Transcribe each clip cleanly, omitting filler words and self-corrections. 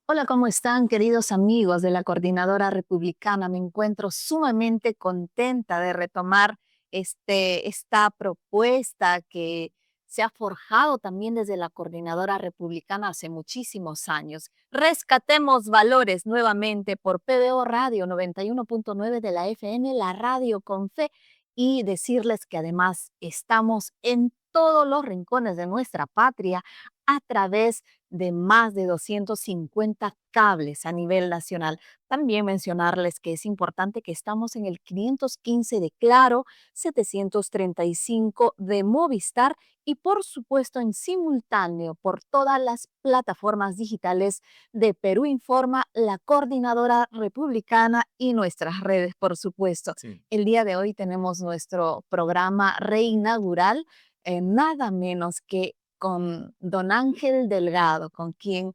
Hola, ¿cómo están, queridos amigos de la Coordinadora Republicana? Me encuentro sumamente contenta de retomar esta propuesta que se ha forjado también desde la Coordinadora Republicana hace muchísimos años. Rescatemos valores nuevamente por PBO Radio 91.9 de la FM, la radio con fe, y decirles que además estamos en todos los rincones de nuestra patria a través de más de 250 cables a nivel nacional. También mencionarles que es importante que estamos en el 515 de Claro, 735 de Movistar y por supuesto en simultáneo por todas las plataformas digitales de Perú Informa, la Coordinadora Republicana y nuestras redes, por supuesto. Sí. El día de hoy tenemos nuestro programa reinaugural, nada menos que con don Ángel Delgado, con quien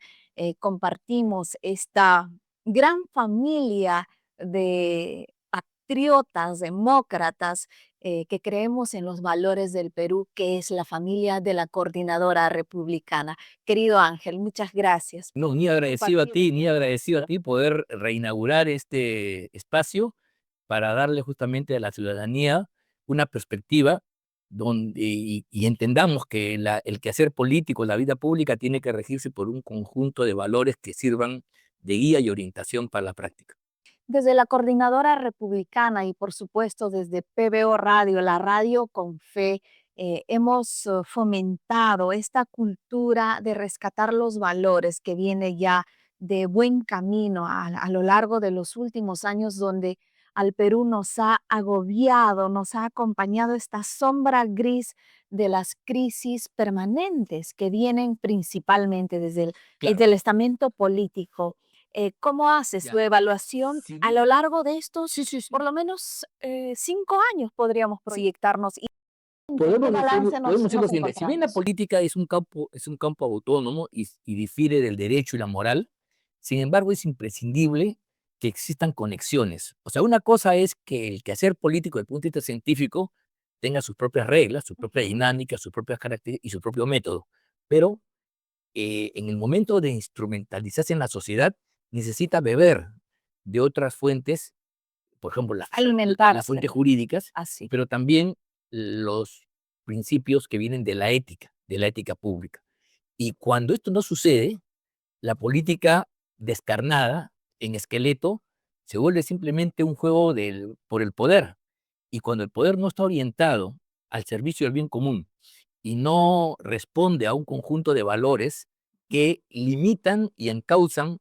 compartimos esta gran familia de patriotas, demócratas, que creemos en los valores del Perú, que es la familia de la Coordinadora Republicana. Querido Ángel, muchas gracias No, ni por agradecido a compartir. ti, ni agradecido a ti poder reinaugurar este espacio para darle justamente a la ciudadanía una perspectiva donde y entendamos que el quehacer político, la vida pública tiene que regirse por un conjunto de valores que sirvan de guía y orientación para la práctica. Desde la Coordinadora Republicana y por supuesto desde PBO Radio, la radio con fe, hemos fomentado esta cultura de rescatar los valores que viene ya de buen camino a lo largo de los últimos años, donde al Perú nos ha agobiado, nos ha acompañado esta sombra gris de las crisis permanentes que vienen principalmente Claro, desde el estamento político. ¿Cómo hace su ya. evaluación Si a bien, lo largo de sí, estos, sí, por sí. lo menos, 5 años podríamos Sí, proyectarnos? ¿Y en qué balance podemos decir lo nos siguiente, si bien la encontramos? política es un campo autónomo y difiere del derecho y la moral, sin embargo es imprescindible que existan conexiones. O sea, una cosa es que el quehacer político desde el punto de vista científico tenga sus propias reglas, su propia Ujú. dinámica, sus propias características y su propio método. Pero en el momento de instrumentalizarse en la sociedad, necesita beber de otras fuentes, por ejemplo, las Alimentarse, fuentes jurídicas, así. pero también los principios que vienen de la ética pública. Y cuando esto no sucede, la política descarnada, en esqueleto, se vuelve simplemente un juego por el poder. Y cuando el poder no está orientado al servicio del bien común y no responde a un conjunto de valores que limitan y encausan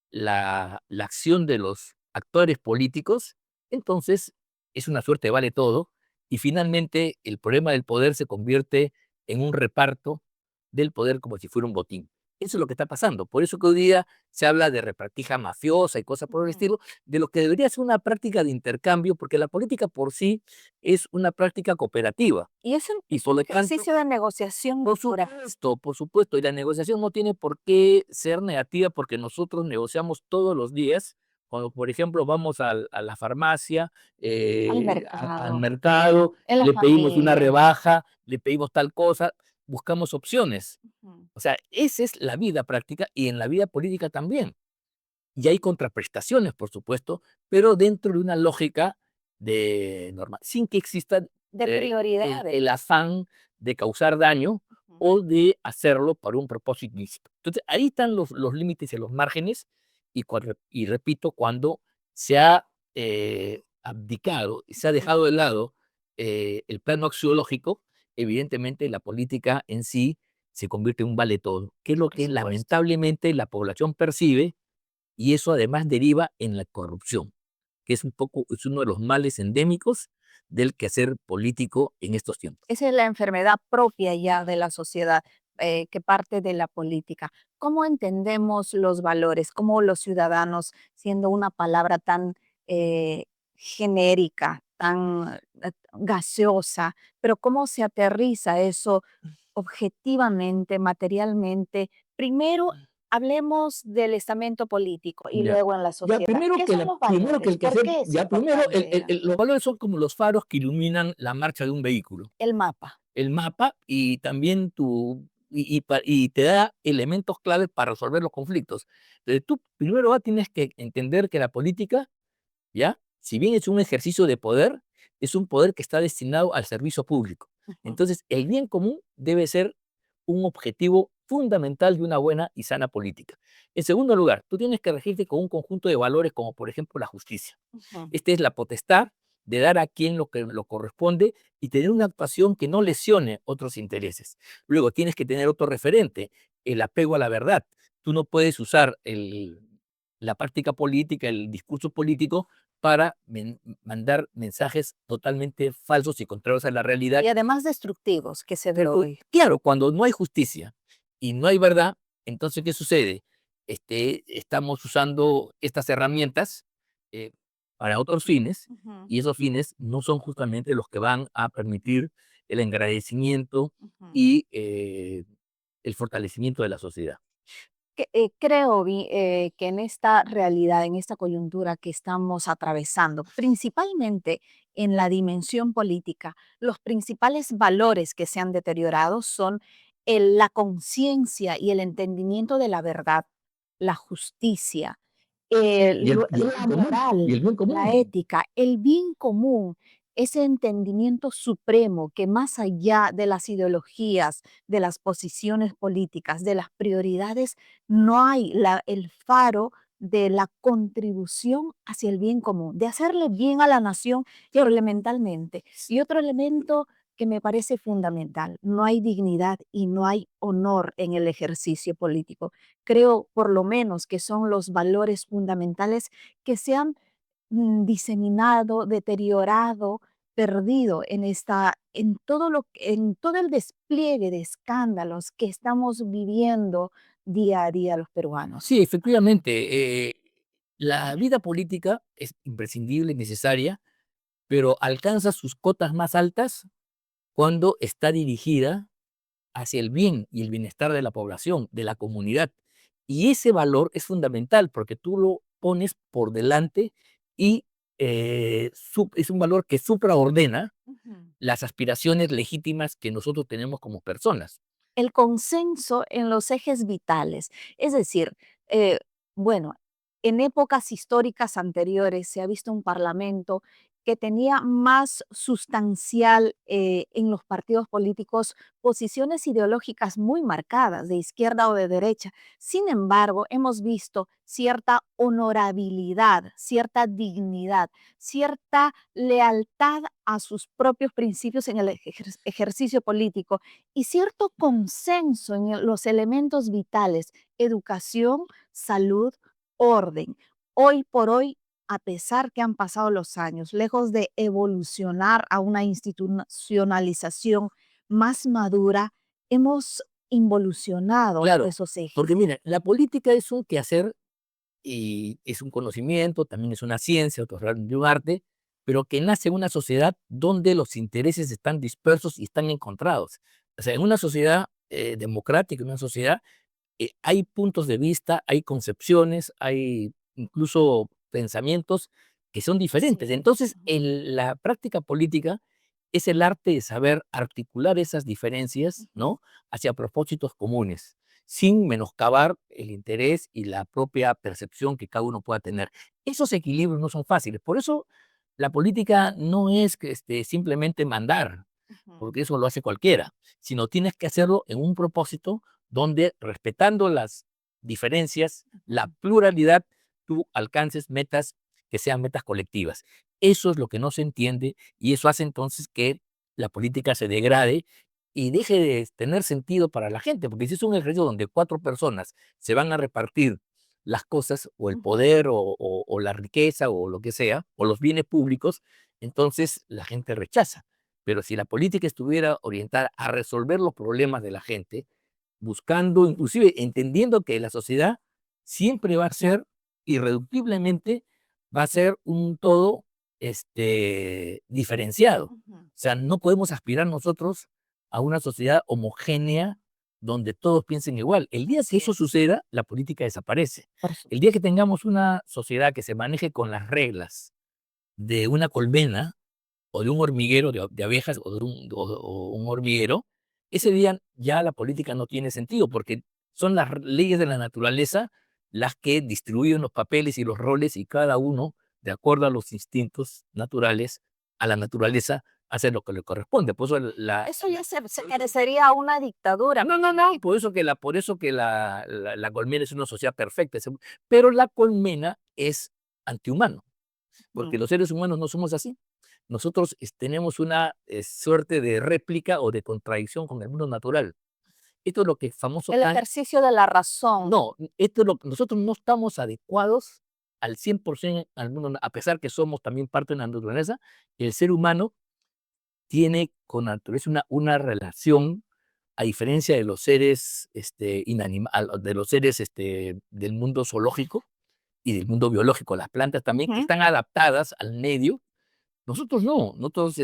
la acción de los actores políticos, entonces es una suerte de vale todo y finalmente el problema del poder se convierte en un reparto del poder como si fuera un botín. Eso es lo que está pasando. Por eso que hoy día se habla de repartija mafiosa y cosas por el Ujú. estilo, de lo que debería ser una práctica de intercambio, porque la política por sí es una práctica cooperativa. Y es un Y es por un lo tanto, ejercicio de negociación pura. por supuesto, y la negociación no tiene por qué ser negativa porque nosotros negociamos todos los días. Cuando, por ejemplo, vamos a la farmacia, Al al mercado, mercado, en la le pedimos una familia. rebaja, le pedimos tal cosa, buscamos opciones. Ujú. O sea, esa es la vida práctica y en la vida política también. Y hay contraprestaciones, por supuesto, pero dentro de una lógica de normal, sin que exista De prioridades. el afán de causar daño Ujú. o de hacerlo para un propósito ilícito. Entonces, ahí están los límites y los márgenes, y repito, cuando se ha abdicado y se ha dejado de lado el plano axiológico, evidentemente la política en sí se convierte en un vale todo, que es lo Por que supuesto. lamentablemente la población percibe y eso además deriva en la corrupción, que es un poco, es uno de los males endémicos del quehacer político en estos tiempos. Esa es la enfermedad propia ya de la sociedad, que parte de la política. ¿Cómo entendemos los valores? ¿Cómo los ciudadanos, siendo una palabra tan genérica, tan gaseosa, pero cómo se aterriza eso objetivamente, materialmente? Primero, hablemos del estamento político y Ya. luego en la Ya, sociedad. ¿Qué son los primero que valores? el ¿Por quehacer, qué es ya primero importante, Ángel? los valores son como los faros que iluminan la marcha de un vehículo. El mapa. El mapa y también tu, y te da elementos claves para resolver los conflictos. Entonces, tú primero tienes que entender que la política, ¿ya? Si bien es un ejercicio de poder, es un poder que está destinado al servicio público. Ujú, Entonces, el bien común debe ser un objetivo fundamental de una buena y sana política. En segundo lugar, tú tienes que regirte con un conjunto de valores como, por ejemplo, la justicia. ujú. Esta es la potestad de dar a quien lo que lo corresponde y tener una actuación que no lesione otros intereses. Luego, tienes que tener otro referente, el apego a la verdad. Tú no puedes usar la práctica política, el discurso político para mandar mensajes totalmente falsos y contrarios a la realidad. Y además destructivos que se ve Pero hoy. claro, cuando no hay justicia y no hay verdad, entonces, ¿qué sucede? Estamos usando estas herramientas eh, para otros fines, Ujú, y esos fines no son justamente los que van a permitir el engrandecimiento ujú. y el fortalecimiento de la sociedad. Creo que en esta realidad, en esta coyuntura que estamos atravesando, principalmente en la dimensión política, los principales valores que se han deteriorado son la conciencia y el entendimiento de la verdad, la justicia, Y el bien la común, y moral, el bien la común. ética, el bien común, ese entendimiento supremo que más allá de las ideologías, de las posiciones políticas, de las prioridades, no hay el faro de la contribución hacia el bien común, de hacerle bien a la nación elementalmente. Y otro elemento que me parece fundamental, no hay dignidad y no hay honor en el ejercicio político. Creo por lo menos que son los valores fundamentales que se han diseminado, deteriorado, perdido en todo el despliegue de escándalos que estamos viviendo día a día los peruanos. Sí, efectivamente, la vida política es imprescindible y necesaria, pero alcanza sus cotas más altas cuando está dirigida hacia el bien y el bienestar de la población, de la comunidad. Y ese valor es fundamental porque tú lo pones por delante y es un valor que supraordena Ujú. las aspiraciones legítimas que nosotros tenemos como personas. El consenso en los ejes vitales, es decir, eh, bueno, en épocas históricas anteriores se ha visto un parlamento que tenía más sustancial en los partidos políticos posiciones ideológicas muy marcadas, de izquierda o de derecha. Sin embargo, hemos visto cierta honorabilidad, cierta dignidad, cierta lealtad a sus propios principios en el ejercicio político y cierto consenso en los elementos vitales, educación, salud, orden. Hoy por hoy, a pesar que han pasado los años, lejos de evolucionar a una institucionalización más madura, hemos involucionado Claro, esos porque ejes. mira, la política es un quehacer y es un conocimiento, también es una ciencia, otro de un arte, pero que nace en una sociedad donde los intereses están dispersos y están encontrados. O sea, en una sociedad democrática, en una sociedad, hay puntos de vista, hay concepciones, hay incluso pensamientos que son diferentes. Sí. Entonces, Ujú, la práctica política es el arte de saber articular esas diferencias, ujú, ¿no? Hacia propósitos comunes, sin menoscabar el interés y la propia percepción que cada uno pueda tener. Esos equilibrios no son fáciles. Por eso, la política no es que, simplemente mandar, ujú, porque eso lo hace cualquiera, sino tienes que hacerlo en un propósito donde, respetando las diferencias, la ujú. pluralidad, tú alcances metas que sean metas colectivas. Eso es lo que no se entiende y eso hace entonces que la política se degrade y deje de tener sentido para la gente, porque si es un ejercicio donde 4 personas se van a repartir las cosas o el Ujú. poder o la riqueza o lo que sea, o los bienes públicos, entonces la gente rechaza. Pero si la política estuviera orientada a resolver los problemas de la gente, buscando, inclusive entendiendo que la sociedad siempre va a ser irreductiblemente, va a ser un todo diferenciado. Ujú. O sea, no podemos aspirar nosotros a una sociedad homogénea donde todos piensen igual. El día que Así eso es. suceda, la política desaparece. Por El día que supuesto. tengamos una sociedad que se maneje con las reglas de una colmena o de un hormiguero de abejas o de un hormiguero, ese día ya la política no tiene sentido, porque son las leyes de la naturaleza las que distribuyen los papeles y los roles, y cada uno, de acuerdo a los instintos naturales, a la naturaleza, hace lo que le corresponde. Por eso Eso ya se parecería a una dictadura. no, no, no, por eso que la colmena es una sociedad perfecta, pero la colmena es antihumano, porque Mm. los seres humanos no somos así. Nosotros tenemos una suerte de réplica o de contradicción con el mundo natural. Esto es lo que famoso El Kant. ejercicio de la razón. No, esto es nosotros no estamos adecuados al 100% al mundo, a pesar que somos también parte de la naturaleza. El ser humano tiene con la naturaleza una relación, a diferencia de los seres de los seres del mundo zoológico y del mundo biológico, las plantas también, que Ujú, están adaptadas al medio. Nosotros no, nosotros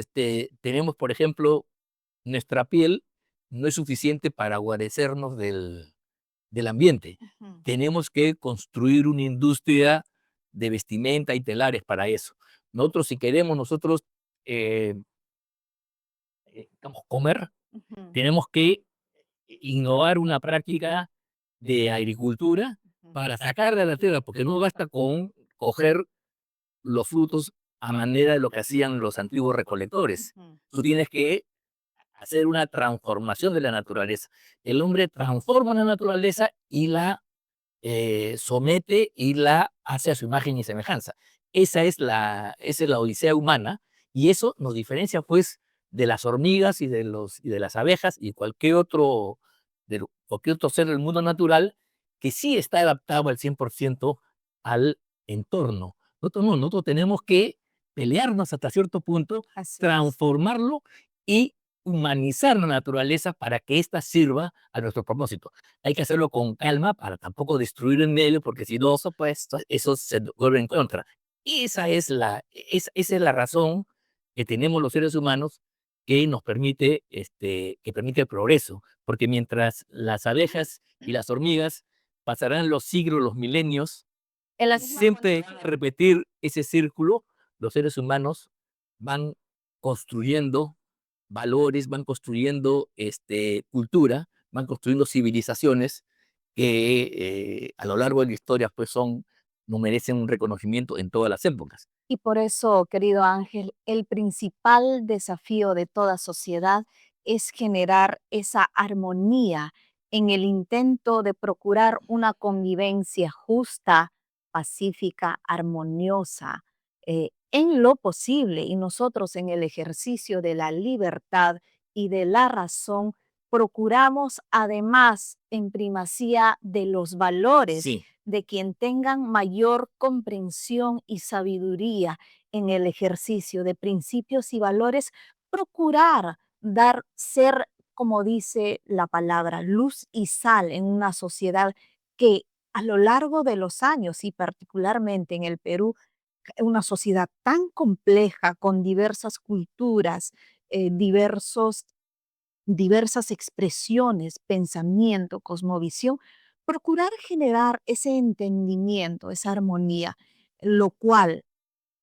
tenemos, por ejemplo, nuestra piel no es suficiente para guarecernos del ambiente. ujú. Tenemos que construir una industria de vestimenta y telares para eso. Nosotros, si queremos eh, comer, Ujú, tenemos que innovar una práctica de agricultura ujú, para sacar de la tierra, porque no basta con coger los frutos a manera de lo que hacían los antiguos recolectores. ujú. Tú tienes que hacer una transformación de la naturaleza. El hombre transforma la naturaleza y la somete y la hace a su imagen y semejanza. Esa es la odisea humana, y eso nos diferencia pues de las hormigas y de las abejas y cualquier otro ser del mundo natural que sí está adaptado al 100% al entorno. Nosotros no, nosotros tenemos que pelearnos hasta cierto punto, Así es. transformarlo y humanizar la naturaleza para que ésta sirva a nuestro propósito. Hay que hacerlo con calma para tampoco destruir el medio, porque si Por no, supuesto. eso se vuelve en contra. Esa es la razón que tenemos los seres humanos, que nos permite, que permite el progreso, porque mientras las abejas y las hormigas pasarán los siglos, los milenios, En la misma siempre condición. repetir ese círculo, los seres humanos van construyendo valores, van construyendo cultura, van construyendo civilizaciones que a lo largo de la historia pues no merecen un reconocimiento en todas las épocas. Y por eso, querido Ángel, el principal desafío de toda sociedad es generar esa armonía en el intento de procurar una convivencia justa, pacífica, armoniosa, en lo posible. Y nosotros en el ejercicio de la libertad y de la razón, procuramos además en primacía de los valores Sí, de quien tengan mayor comprensión y sabiduría en el ejercicio de principios y valores, procurar dar, ser, como dice la palabra, luz y sal en una sociedad que a lo largo de los años y particularmente en el Perú, una sociedad tan compleja con diversas culturas, diversos diversas expresiones, pensamiento, cosmovisión, procurar generar ese entendimiento, esa armonía, lo cual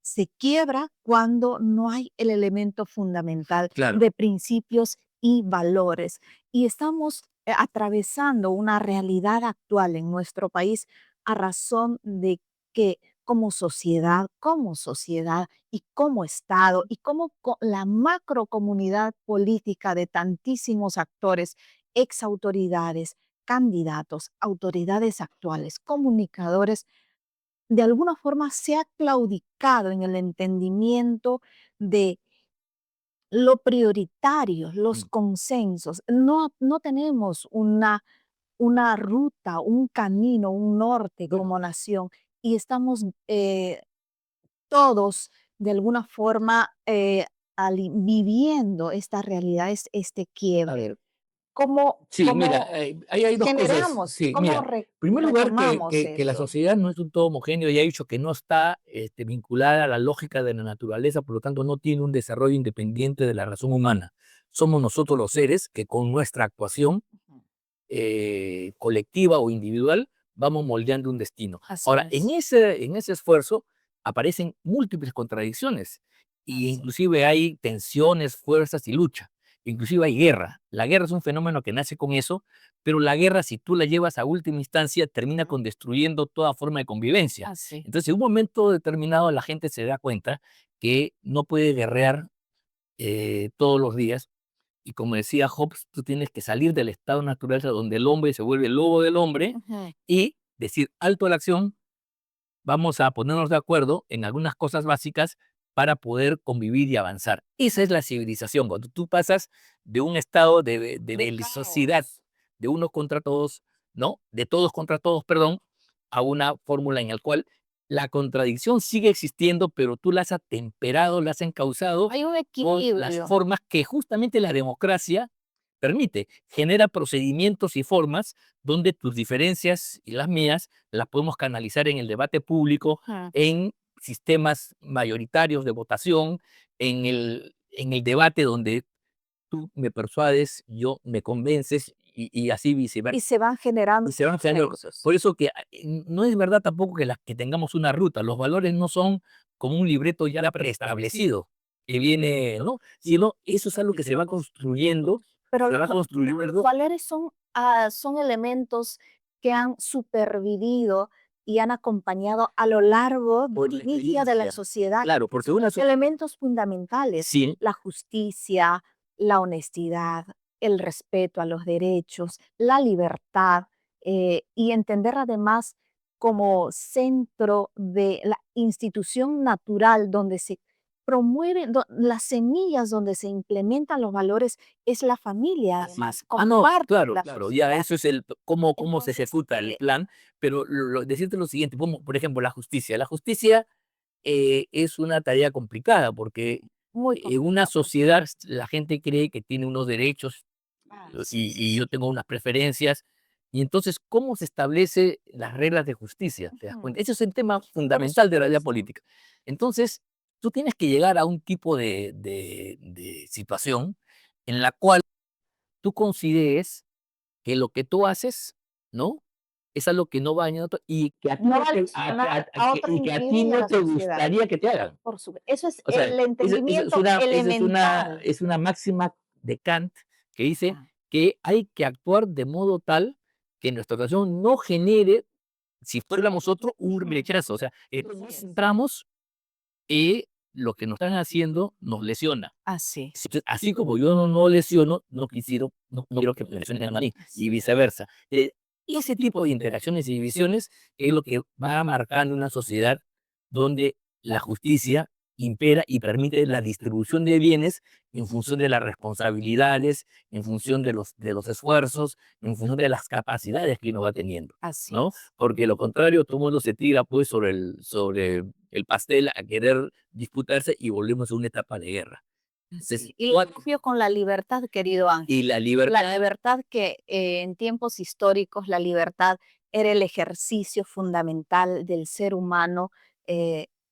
se quiebra cuando no hay el elemento fundamental claro. de principios y valores. Y estamos atravesando una realidad actual en nuestro país a razón de que como sociedad y como Estado y como la macrocomunidad política de tantísimos actores, exautoridades, candidatos, autoridades actuales, comunicadores, de alguna forma se ha claudicado en el entendimiento de lo prioritario, los Mm, consensos. No tenemos una ruta, un camino, un norte bueno, como nación y estamos todos de alguna forma viviendo esta realidad, este a quiebre. ver, sí, mira, ¿Cómo ahí hay dos cosas. generamos, Sí, cómo mira, en primer lugar, retomamos que la eso? sociedad no es un todo homogéneo, ya he dicho que no está vinculada a la lógica de la naturaleza, por lo tanto no tiene un desarrollo independiente de la razón humana. Somos nosotros los seres que con nuestra actuación Ujú. colectiva o individual vamos moldeando un destino. Así Ahora, es, en ese esfuerzo aparecen múltiples contradicciones, e así. inclusive hay tensiones, fuerzas y lucha. inclusive hay guerra. La guerra es un fenómeno que nace con eso, pero la guerra, si tú la llevas a última instancia, termina con destruyendo toda forma de convivencia. Así. Entonces, en un momento determinado, la gente se da cuenta que no puede guerrear todos los días. Y como decía Hobbes, tú tienes que salir del estado natural donde el hombre se vuelve el lobo del hombre Ujú. y decir alto a la acción, vamos a ponernos de acuerdo en algunas cosas básicas para poder convivir y avanzar. Esa es la civilización, cuando tú pasas de un estado de belicosidad, caos. de unos contra todos, ¿no? De todos contra todos, perdón, a una fórmula en la cual la contradicción sigue existiendo, pero tú la has atemperado, la has encauzado Hay un con las equilibrio. formas que justamente la democracia permite, genera procedimientos y formas donde tus diferencias y las mías las podemos canalizar en el debate público, Ujú. en sistemas mayoritarios de votación, en el debate donde tú me persuades, yo me convences y así viceversa. Y se van generando Y se van generando. consensos. Por eso que no es verdad tampoco que tengamos una ruta. Los valores no son como un libreto ya preestablecido que viene, ¿no? Sino eso es algo que se va construyendo, Pero se va los construyendo. valores son elementos que han supervivido y han acompañado a lo largo Por del la inicio de la experiencia. sociedad. Claro, porque una Elementos fundamentales, sí, la justicia, la honestidad, el respeto a los derechos, la libertad, y entender además como centro de la institución natural donde se promueven, las semillas donde se implementan los valores es la familia, además, como no, parte de claro, la claro, ya sociedad. eso es cómo se Entonces, ejecuta el plan, pero decirte lo siguiente, como por ejemplo la justicia. La justicia es una tarea complicada porque muy en una complicado. sociedad la gente cree que tiene unos derechos Sí, sí, y yo sí. tengo unas preferencias. Y entonces, ¿cómo se establece las reglas de justicia? ¿Te das Ujú. cuenta? Ese es el tema Por fundamental de la vida supuesto. política. Entonces, tú tienes que llegar a un tipo de situación en la cual tú consideres que lo que tú haces, ¿no? Es algo que no va a dañar a otro y que a ti No no va a te, lesionar a otros y que a ti individuos y a no la te sociedad. gustaría que te hagan. Por supuesto. Eso es O sea, el esa entendimiento elemental. es una máxima de Kant que dice Ah, que hay que actuar de modo tal que nuestra relación no genere, si fuéramos otro, un ujú. rechazo. O sea, Así nos es. centramos y lo que nos están haciendo nos lesiona. Así, Entonces, así como yo no lesiono, no quiero que me lesionen a mí y así. viceversa. Ese tipo de interacciones y divisiones es lo que va marcando una sociedad donde la justicia impera y permite la distribución de bienes en función de las responsabilidades, en función de los esfuerzos, en función de las capacidades que uno va teniendo, Así ¿no? es. Porque lo contrario, todo el mundo se tira pues sobre el pastel a querer disputarse y volvemos a una etapa de guerra. Entonces, Así. Y lo propio con la libertad, querido y Ángel. la La libertad, libertad que en tiempos históricos la libertad era el ejercicio fundamental del ser humano.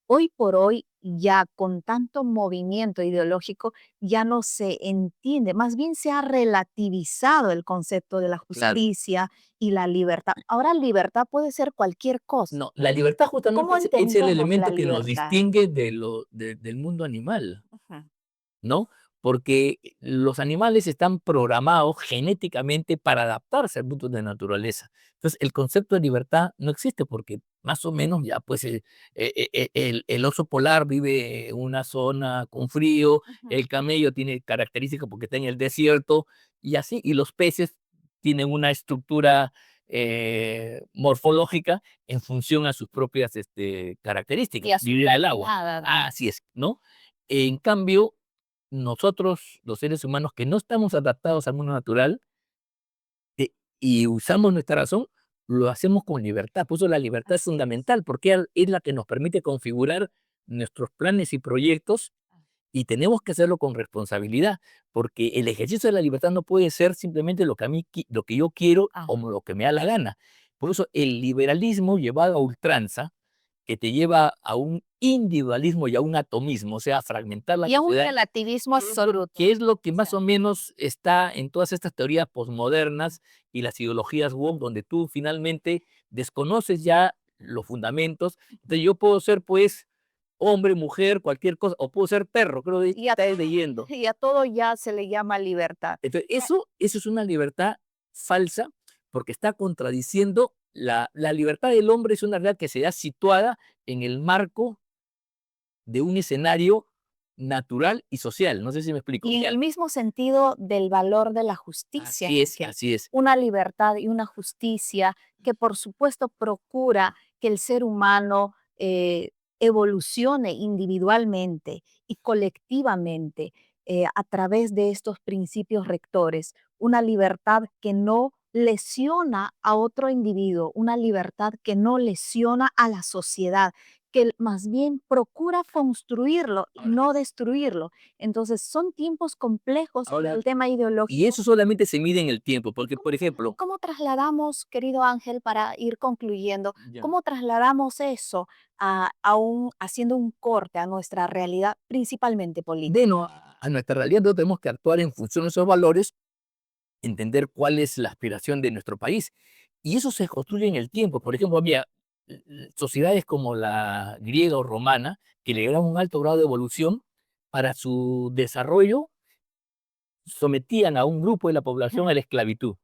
Hoy por hoy, ya con tanto movimiento ideológico, ya no se entiende, más bien se ha relativizado el concepto de la claro. justicia y la libertad. Ahora libertad puede ser cualquier cosa. No, la libertad justamente ¿Cómo es el entendemos la elemento que nos libertad? distingue del mundo animal, Ujú. ¿no? Porque los animales están programados genéticamente para adaptarse al mundo de naturaleza. Entonces, el concepto de libertad no existe porque más o menos ya pues el oso polar vive en una zona con frío, Ujú. el camello tiene características porque está en el desierto y así, y los peces tienen una estructura morfológica en función a sus propias Y características, a su vivir en el agua. nada. Así es, ¿no? En cambio, nosotros, los seres humanos que no estamos adaptados al mundo natural y usamos nuestra razón, lo hacemos con libertad. Por eso la libertad es Así es. fundamental, porque es la que nos permite configurar nuestros planes y proyectos y tenemos que hacerlo con responsabilidad, porque el ejercicio de la libertad no puede ser simplemente lo que, lo que yo quiero Ah, o lo que me da la gana. Por eso el liberalismo llevado a ultranza, que te lleva a un individualismo y a un atomismo, o sea, a fragmentar la y a un sociedad, relativismo absoluto. que es lo que O más sea, o menos está en todas estas teorías posmodernas y las ideologías woke, donde tú finalmente desconoces ya los fundamentos. Entonces yo puedo ser, pues, hombre, mujer, cualquier cosa, o puedo ser perro, creo que Y a, está leyendo. y a todo ya se le llama libertad. Entonces, eso es una libertad falsa porque está contradiciendo la libertad del hombre, es una realidad que se da situada en el marco de un escenario natural y social. No sé si me explico. Y en el mismo sentido del valor de la justicia, Así es, que así es. una libertad y una justicia que por supuesto procura que el ser humano evolucione individualmente y colectivamente a través de estos principios rectores, una libertad que no lesiona a otro individuo, una libertad que no lesiona a la sociedad, que más bien procura construirlo y Ahora, no destruirlo. Entonces, son tiempos complejos por ahora, el tema y ideológico. eso solamente se mide en el tiempo, porque, por ¿Y ejemplo, cómo trasladamos, querido Ángel, para ir concluyendo, ya, cómo trasladamos eso haciendo un corte a nuestra realidad, principalmente política? a nuestra realidad, nosotros tenemos que actuar en función de esos valores, entender cuál es la aspiración de nuestro país. Y eso se construye en el tiempo. Por ejemplo, había sociedades como la griega o romana que le dieron un alto grado de evolución para su desarrollo, sometían a un grupo de la población a la esclavitud,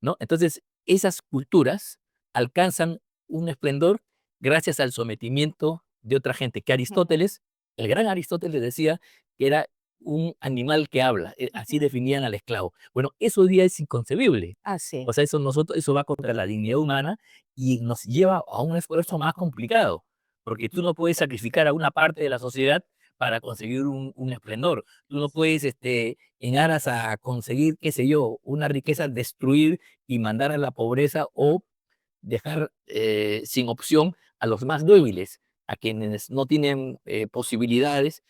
¿no? Entonces, esas culturas alcanzan un esplendor gracias al sometimiento de otra gente, que Aristóteles, el gran Aristóteles decía que era un animal que habla, así definían al esclavo. Bueno, eso hoy día es inconcebible. Así O sea, eso va contra la dignidad humana y nos lleva a un esfuerzo más complicado, porque tú no puedes sacrificar a una parte de la sociedad para conseguir un esplendor. Tú no puedes, en aras a conseguir, qué sé yo, una riqueza, destruir y mandar a la pobreza o dejar sin opción a los más débiles, a quienes no tienen posibilidades.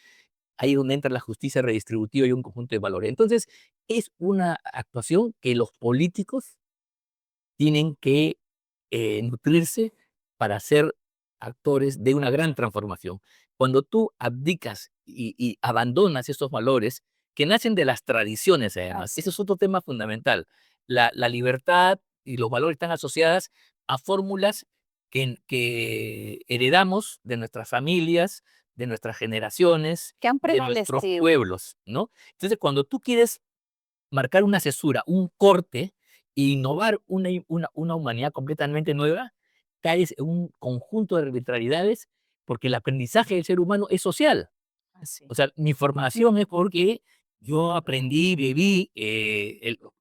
Ahí es donde entra la justicia redistributiva y un conjunto de valores. Entonces, es una actuación que los políticos tienen que nutrirse para ser actores de una gran transformación. Cuando tú abdicas y abandonas esos valores que nacen de las tradiciones, además, así. ese es otro tema fundamental. La libertad y los valores están asociadas a fórmulas que heredamos de nuestras familias, de nuestras generaciones, Que han de nuestros prevalecido. pueblos, ¿no? Entonces, cuando tú quieres marcar una cesura, un corte, e innovar una humanidad completamente nueva, caes en un conjunto de arbitrariedades, porque el aprendizaje del ser humano es social. Así. O sea, mi formación es porque yo aprendí, viví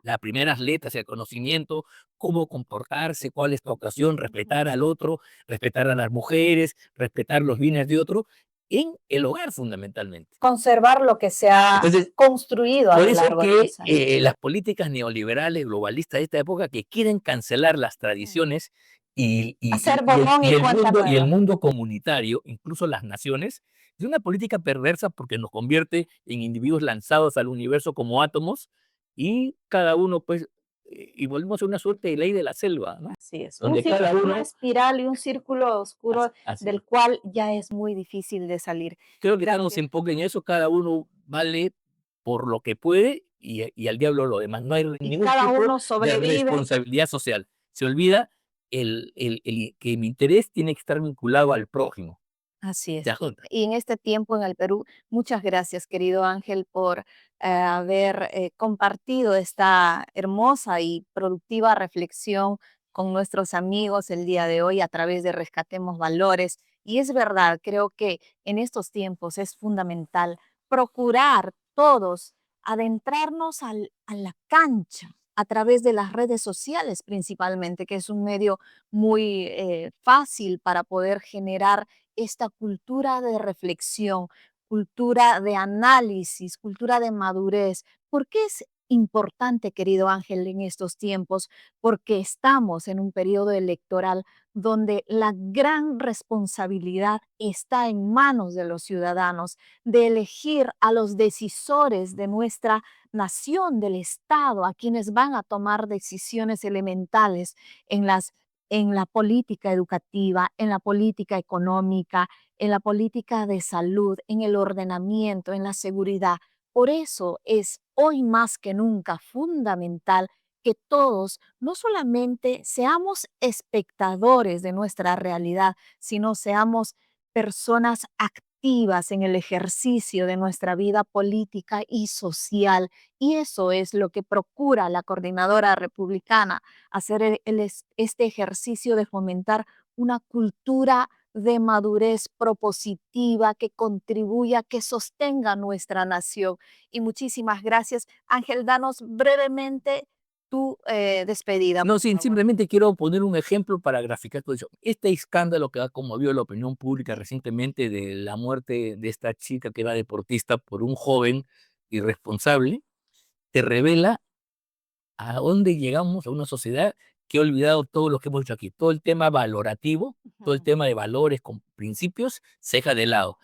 las primeras letras, el conocimiento, cómo comportarse, cuál es tu ocasión, respetar al otro, respetar a las mujeres, respetar los bienes de otro, en el hogar fundamentalmente. Conservar lo que se ha Entonces, construido a por lo eso es largo de que los años. las políticas neoliberales, globalistas de esta época, que quieren cancelar las tradiciones Hacer borrón y cuenta y el nueva. mundo comunitario, incluso las naciones, es una política perversa porque nos convierte en individuos lanzados al universo como átomos y cada uno, pues, y volvemos a una suerte de ley de la selva, ¿no? Así es. Donde cada Una uno, espiral y un círculo oscuro así, del cual ya es muy difícil de salir. creo que estamos Gracias. en poco en eso, cada uno vale por lo que puede y al diablo lo demás. No hay Y ningún cada tipo uno de sobrevive. responsabilidad social. Se olvida que mi interés tiene que estar vinculado al prójimo. Así ¿Te es. das cuenta? Y en este tiempo en el Perú, muchas gracias, querido Ángel, por haber compartido esta hermosa y productiva reflexión con nuestros amigos el día de hoy a través de Rescatemos Valores. Y es verdad, creo que en estos tiempos es fundamental procurar todos adentrarnos a la cancha a través de las redes sociales principalmente, que es un medio muy fácil para poder generar esta cultura de reflexión, cultura de análisis, cultura de madurez. ¿Por qué es importante, querido Ángel, en estos tiempos? Porque estamos en un periodo electoral donde la gran responsabilidad está en manos de los ciudadanos de elegir a los decisores de nuestra nación, del Estado, a quienes van a tomar decisiones elementales en en la política educativa, en la política económica, en la política de salud, en el ordenamiento, en la seguridad. Por eso es hoy más que nunca fundamental que todos no solamente seamos espectadores de nuestra realidad, sino seamos personas activas en el ejercicio de nuestra vida política y social. Y eso es lo que procura la coordinadora republicana, hacer este ejercicio de fomentar una cultura de madurez propositiva que contribuya, que sostenga nuestra nación. Y muchísimas gracias. Ángel, danos brevemente tu despedida, No, por sí, favor. simplemente quiero poner un ejemplo para graficar todo eso. Este escándalo que ha conmovido la opinión pública recientemente de la muerte de esta chica que era deportista por un joven irresponsable, te revela a dónde llegamos a una sociedad que ha olvidado todo lo que hemos hecho aquí. Todo el tema valorativo, todo el Ujú. tema de valores con principios, se deja de lado.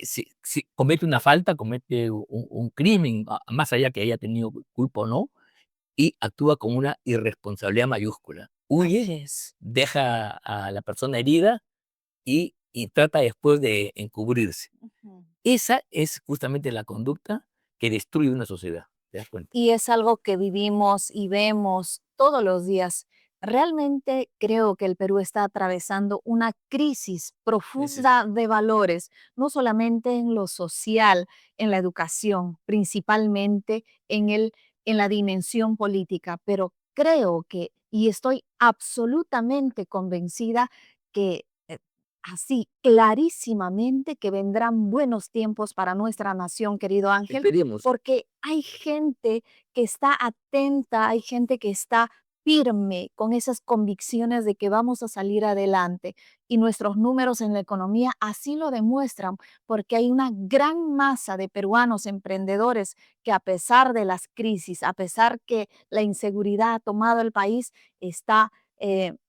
Si comete una falta, comete un crimen, más allá que haya tenido culpa o no, y actúa con una irresponsabilidad mayúscula. Así Huye, es. deja a la persona herida y trata después de encubrirse. Ujú. Esa es justamente la conducta que destruye una sociedad. ¿Te das cuenta? Y es algo que vivimos y vemos todos los días. Realmente creo que el Perú está atravesando una crisis Ese profunda de valores, no solamente en lo social, en la educación, principalmente en la dimensión política, pero creo que, y estoy absolutamente convencida que así clarísimamente que vendrán buenos tiempos para nuestra nación, querido Ángel, esperemos. porque hay gente que está atenta, hay gente que está firme con esas convicciones de que vamos a salir adelante. Y nuestros números en la economía así lo demuestran, porque hay una gran masa de peruanos emprendedores que a pesar de las crisis, a pesar que la inseguridad ha tomado el país, está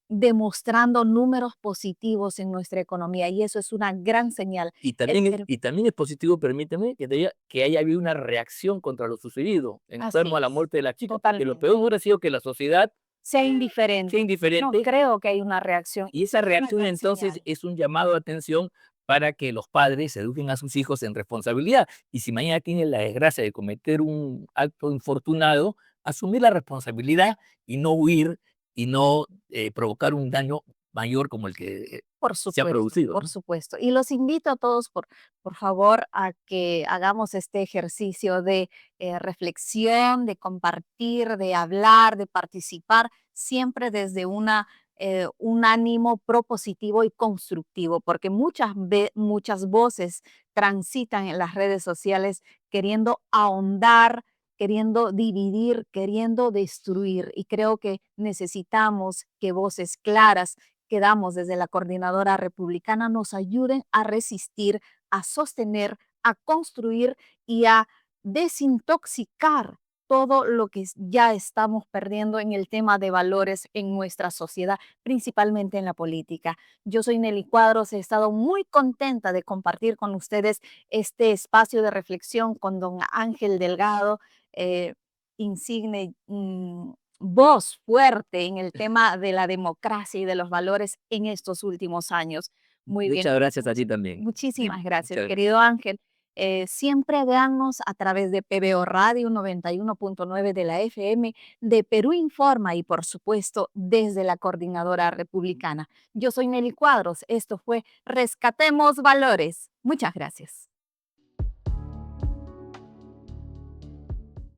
demostrando números positivos en nuestra economía. Y eso es una gran señal. El Perú- Y también es positivo, permíteme, que haya habido una reacción contra lo sucedido en torno Así a la es, muerte de la chica, porque lo totalmente. peor hubiera sido que la sociedad Sea sea indiferente. No indiferente. creo que hay una reacción. Y esa Es una reacción gran entonces señal. es un llamado de atención para que los padres eduquen a sus hijos en responsabilidad. Y si mañana tienen la desgracia de cometer un acto infortunado, asumir la responsabilidad y no huir y no provocar un daño mayor como el que se ha producido, Por ¿no? supuesto. Y los invito a todos, por favor, a que hagamos este ejercicio de reflexión, de compartir, de hablar, de participar, siempre desde un ánimo propositivo y constructivo, porque muchas voces transitan en las redes sociales queriendo ahondar, queriendo dividir, queriendo destruir. Y creo que necesitamos que voces claras que damos desde la coordinadora republicana nos ayuden a resistir, a sostener, a construir y a desintoxicar todo lo que ya estamos perdiendo en el tema de valores en nuestra sociedad, principalmente en la política. Yo soy Nelly Cuadros, he estado muy contenta de compartir con ustedes este espacio de reflexión con don Ángel Delgado, eh, insigne voz fuerte en el tema de la democracia y de los valores en estos últimos años. Muy bien. Muchas gracias a ti también. Muchísimas Dime, gracias, muchas gracias. querido Ángel. Siempre véannos a través de PBO Radio 91.9 de la FM, de Perú Informa y por supuesto desde la Coordinadora Republicana. Yo soy Nelly Cuadros. Esto fue Rescatemos Valores. Muchas gracias.